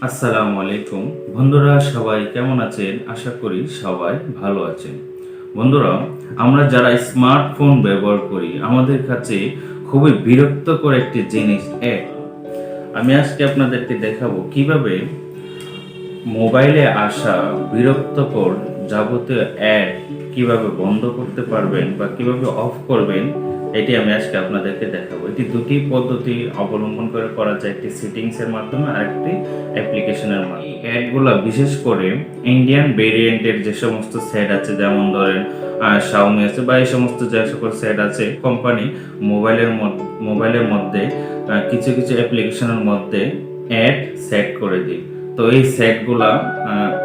আসসালামু আলাইকুম বন্ধুরা, সবাই কেমন আছেন? আশা করি সবাই ভালো আছেন। বন্ধুরা, আমরা যারা স্মার্টফোন ব্যবহার করি আমাদের কাছে খুবই বিরক্তকর একটি জিনিস অ্যাড। আমি আজকে আপনাদেরকে দেখাবো কিভাবে মোবাইলে আসা বিরক্তকর যাবতীয় অ্যাড কিভাবে বন্ধ করতে পারবেন বা কিভাবে অফ করবেন। এটি আমি আজকে আপনাদেরকে দেখাবো। এটি দুটি পদ্ধতি অবলম্বন করে করা যায়, একটি সেটিংসের মাধ্যমে আর একটি অ্যাপ্লিকেশনের মাধ্যমে। এই অ্যাডগুলো বিশেষ করে ইন্ডিয়ান ভেরিয়েন্টের যে সমস্ত সেট আছে, যেমন ধরেন শাওমি আছে বা এই সমস্ত যে সকল সেট আছে, কোম্পানি মোবাইলের মধ্যে কিছু কিছু অ্যাপ্লিকেশনের মধ্যে অ্যাড সেট করে দিই। তো এই সেটগুলা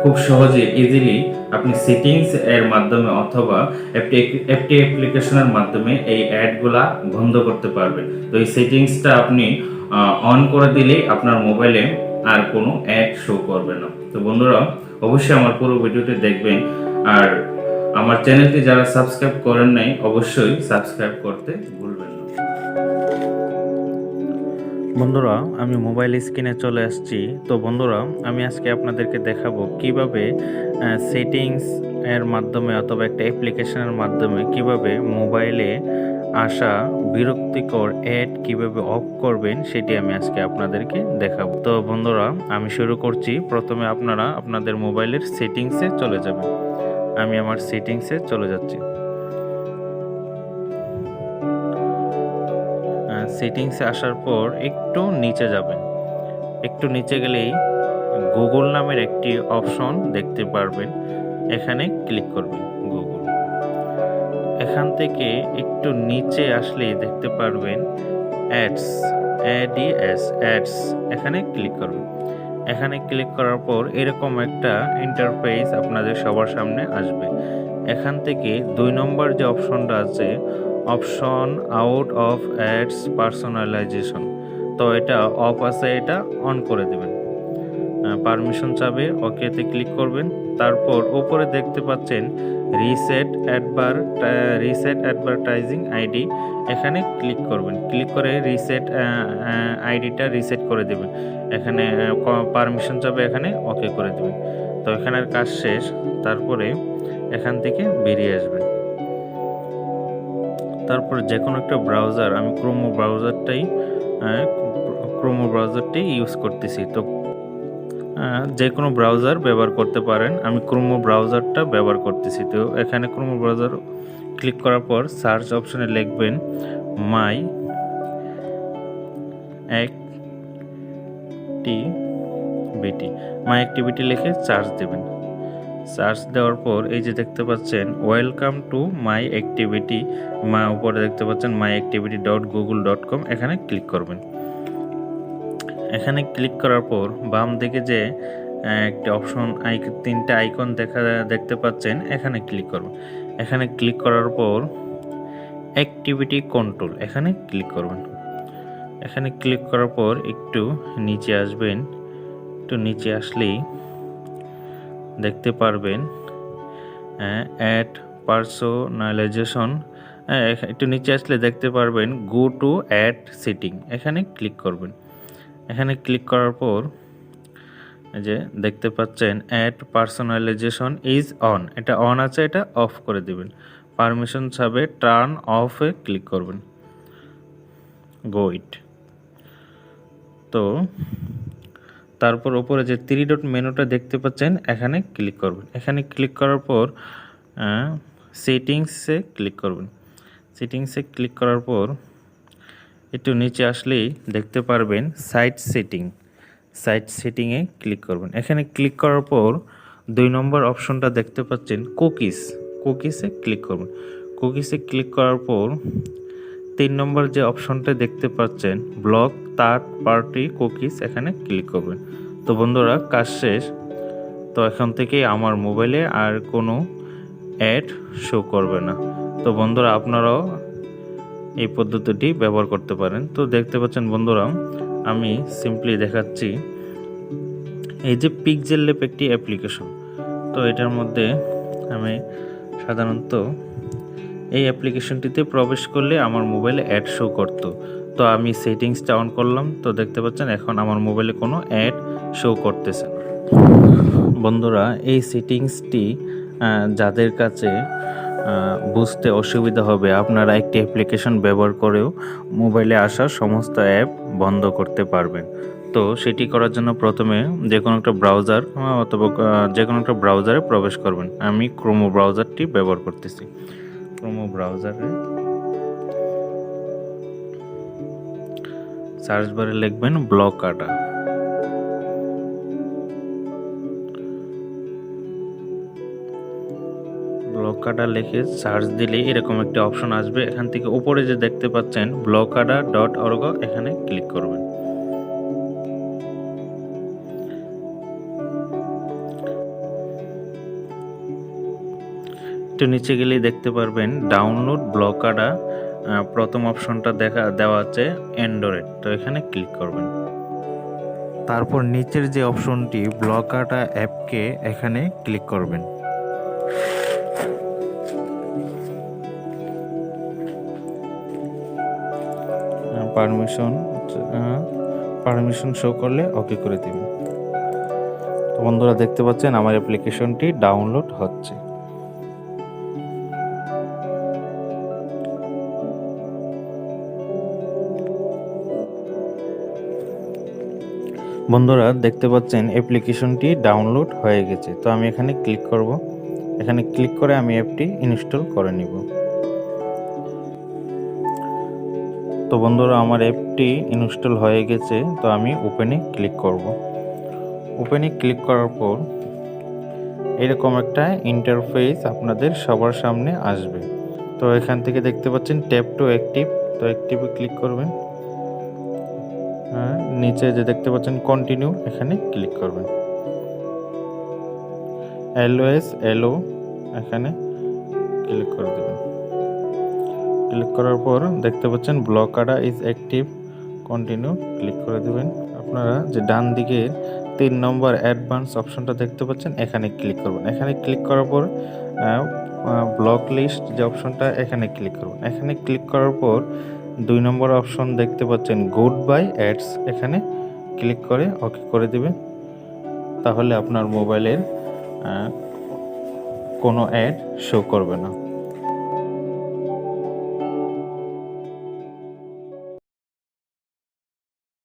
খুব সহজে ইজিলি আপনি সেটিংস এর মাধ্যমে অথবা একটি অ্যাপ্লিকেশনের মাধ্যমে এই অ্যাডগুলা বন্ধ করতে পারবেন। তো এই সেটিংসটা আপনি অন করে দিলেই আপনার মোবাইলে আর কোনো অ্যাড শো করবে না। তো বন্ধুরা, অবশ্যই আমার পুরো ভিডিওটি দেখবেন, আর আমার চ্যানেলটি যারা সাবস্ক্রাইব করেন নাই অবশ্যই সাবস্ক্রাইব করতে ভুলবেন না। বন্ধুরা, আমি মোবাইল স্ক্রিনে চলে আসছি। তো বন্ধুরা, আমি আজকে আপনাদেরকে দেখাবো কিভাবে সেটিংস এর মাধ্যমে অথবা একটা অ্যাপ্লিকেশনের মাধ্যমে কিভাবে মোবাইলে আসা বিরক্তিকর অ্যাড কিভাবে অফ করবেন, সেটি আমি আজকে আপনাদেরকে দেখাবো। তো বন্ধুরা, আমি শুরু করছি। প্রথমে আপনারা আপনাদের মোবাইলের সেটিংসে চলে যাবেন। আমি আমার সেটিংসে চলে যাচ্ছি। সেটিংসে আসার পর একটু নিচে যাবেন। একটু নিচে গেলেই গুগল নামের একটি অপশন দেখতে পারবেন, এখানে ক্লিক করবেন। গুগল, এখান থেকে একটু নিচে আসলেই দেখতে পারবেন অ্যাডস, অ্যাডস, এখানে ক্লিক করবেন। এখানে ক্লিক করার পর এরকম একটা ইন্টারফেস আপনাদের সবার সামনে আসবে। এখান থেকে 2 নম্বর যে অপশনটা আছে, option out of ads personalisation, তো এটা অফ আছে, এটা অন করে দেবেন। পারমিশন চাবে, ওকেতে ক্লিক করবেন। তারপর উপরে দেখতে পাচ্ছেন রিসেট অ্যাডভার্টাইজিং আইডি, এখানে ক্লিক করবেন। ক্লিক করে রিসেট আইডিটা রিসেট করে দেবেন। এখানে পারমিশন চাবে, এখানে ওকে করে দেবেন। তো এখানের কাজ শেষ। তারপরে এখান থেকে বেরিয়ে আসবেন। তারপর যে কোনো একটা ব্রাউজার, আমি ক্রোমো ব্রাউজারটাই ইউজ করতেছি। তো যে কোনো ব্রাউজার ব্যবহার করতে পারেন, আমি ক্রোমো ব্রাউজারটা ব্যবহার করতেছি। তো এখানে ক্রোমো ব্রাউজার ক্লিক করার পর সার্চ অপশনে লিখবেন মাই অ্যাক্টিভিটি লিখে সার্চ দেবেন। সার্চ দেওয়ার পর এই যে দেখতে পাচ্ছেন ওয়েলকাম টু মাই অ্যাক্টিভিটি, উপরে দেখতে পাচ্ছেন myactivity.google.com, এখানে ক্লিক করবেন। এখানে ক্লিক করার পর বাম দিকে যে একটা অপশন 3টে আইকন দেখতে পাচ্ছেন, এখানে ক্লিক করবেন। এখানে ক্লিক করার পর অ্যাক্টিভিটি কন্ট্রোল, এখানে ক্লিক করবেন। এখানে ক্লিক করার পর একটু নিচে আসবেন। একটু নিচে আসলেই দেখতে পারবেন অ্যাড পার্সোনালাইজেশন, একটু নিচে আসলে দেখতে পারবেন গো টু অ্যাড সেটিং, এখানে ক্লিক করবেন। এখানে ক্লিক করার পর যে দেখতে পাচ্ছেন অ্যাড পার্সোনালাইজেশন ইজ অন, এটা অন আছে, এটা অফ করে দিবেন। পারমিশন চাবে, টার্ন অফে ক্লিক করবেন। গো ইট। তো তারপর উপরে যে 3 ডট মেনুটা দেখতে পাচ্ছেন, এখানে ক্লিক করবেন। এখানে ক্লিক করার পর সেটিংসে ক্লিক করবেন। সেটিংসে ক্লিক করার পর একটু নিচে আসলেই দেখতে পারবেন সাইট সেটিংয়ে ক্লিক করবেন। এখানে ক্লিক করার পর 2 নম্বর অপশনটা দেখতে পাচ্ছেন কুকিসে ক্লিক করবেন। কুকিসে ক্লিক করার পর 3 নম্বর যে অপশনটা দেখতে পাচ্ছেন ব্লক থার্ড পার্টি কুকিজ, এখানে ক্লিক করবেন। তো বন্ধুরা, কাজ শেষ। তো এখন থেকে আমার মোবাইলে আর কোনো অ্যাড শো করবে না। তো বন্ধুরা, আপনারাও এই পদ্ধতিটি ব্যবহার করতে পারেন। তো দেখতে পাচ্ছেন বন্ধুরা, আমি সিম্পলি দেখাচ্ছি। এই যে পিক্সেল ল্যাব একটি অ্যাপ্লিকেশন, তো এটার মধ্যে আমি সাধারণত এই অ্যাপ্লিকেশনটিতে প্রবেশ করলে আমার মোবাইলে অ্যাড শো করতো। তো আমি সেটিংসটা অন করলাম, তো দেখতে পাচ্ছেন এখন আমার মোবাইলে কোনো অ্যাড শো করতেছে না। বন্ধুরা, এই সেটিংসটি যাদের কাছে বুঝতে অসুবিধা হবে, আপনারা একটি অ্যাপ্লিকেশন ব্যবহার করেও মোবাইলে আসা সমস্ত অ্যাপ বন্ধ করতে পারবেন। তো সেটি করার জন্য প্রথমে যে কোনো একটা ব্রাউজার অথবা যে কোনো একটা ব্রাউজারে প্রবেশ করবেন। আমি ক্রোমো ব্রাউজারটি ব্যবহার করতেছি। ক্রোমো ব্রাউজারে সার্চ বারে লিখবেন ব্লকাডা। ব্লকাডা লিখে সার্চ দিলে এরকম একটি অপশন আসবে। এখান থেকে উপরে যে দেখতে পাচ্ছেন blokada.org, এখানে ক্লিক করবেন। একটু নিচে গেলেই দেখতে পারবেন ডাউনলোড ব্লকাডা, প্রথম অপশনটা দেওয়া আছে অ্যান্ড্রয়েড, তো এখানে ক্লিক করবেন। তারপর নিচের যে অপশনটি ব্লকাডা অ্যাপকে, এখানে ক্লিক করবেন। পারমিশন শো করলে ওকে করে দিবেন। তো বন্ধুরা দেখতে পাচ্ছেন আমার অ্যাপ্লিকেশনটি ডাউনলোড হচ্ছে। বন্ধুরা দেখতে পাচ্ছেন অ্যাপ্লিকেশনটি ডাউনলোড হয়ে গেছে। তো আমি এখানে ক্লিক করব। এখানে ক্লিক করে আমি অ্যাপটি ইনস্টল করে নিব। তো বন্ধুরা আমার অ্যাপটি ইনস্টল হয়ে গেছে। তো আমি ওপেনে ক্লিক করব। ওপেনে ক্লিক করার পর এরকম একটা ইন্টারফেস আপনাদের সবার সামনে আসবে। তো এখান থেকে দেখতে পাচ্ছেন ট্যাপ টু অ্যাক্টিভ, তো অ্যাক্টিভে ক্লিক করবেন। নিচে যে দেখতে পাচ্ছেন কন্টিনিউ, এখানে ক্লিক করবেন। এলওএস এলো, এখানে ক্লিক করে দেবেন। ক্লিক করার পর দেখতে পাচ্ছেন ব্লকাডা ইজ অ্যাক্টিভ, কন্টিনিউ ক্লিক করে দেবেন। আপনারা যে ডান দিকে 3 নম্বর অ্যাডভান্স অপশনটা দেখতে পাচ্ছেন, এখানে ক্লিক করবেন। এখানে ক্লিক করার পর ব্লক লিস্ট যে অপশনটা, এখানে ক্লিক করবেন। এখানে ক্লিক করার পর 2 নম্বর অপশন দেখতে পাচ্ছেন গুড বাই অ্যাডস, এখানে ক্লিক করে ওকে করে দিবেন। তাহলে আপনার মোবাইলের কোনো অ্যাড শো করবে না।